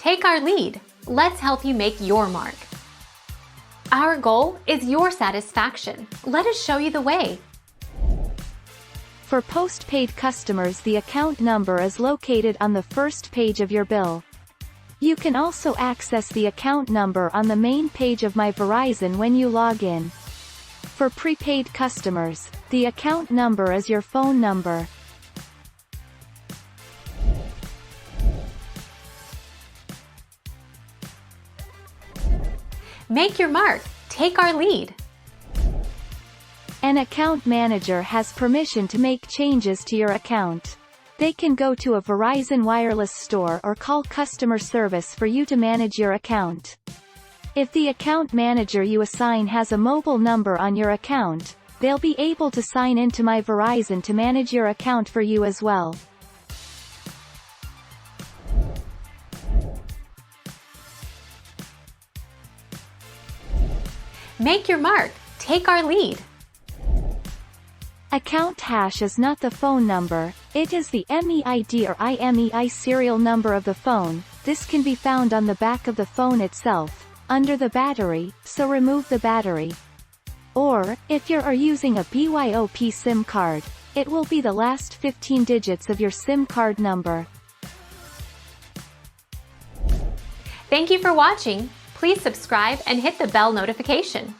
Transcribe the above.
take our lead. Let's help you make your mark. Our goal is your satisfaction. Let us show you the way. For postpaid customers, the account number is located on the first page of your bill. You can also access the account number on the main page of My Verizon when you log in. For prepaid customers, the account number is your phone number. Make your mark. Take our lead. An account manager has permission to make changes to your account. They can go to a Verizon wireless store or call customer service for you to manage your account. If the account manager you assign has a mobile number on your account, they'll be able to sign into My Verizon to manage your account for you as well. Make your mark. Take our lead. Account hash is not the phone number, it is the MEID or IMEI serial number of the phone. This can be found on the back of the phone itself, under the battery, so remove the battery. Or, if you are using a BYOP SIM card, it will be the last 15 digits of your SIM card number. Thank you for watching. Please subscribe and hit the bell notification.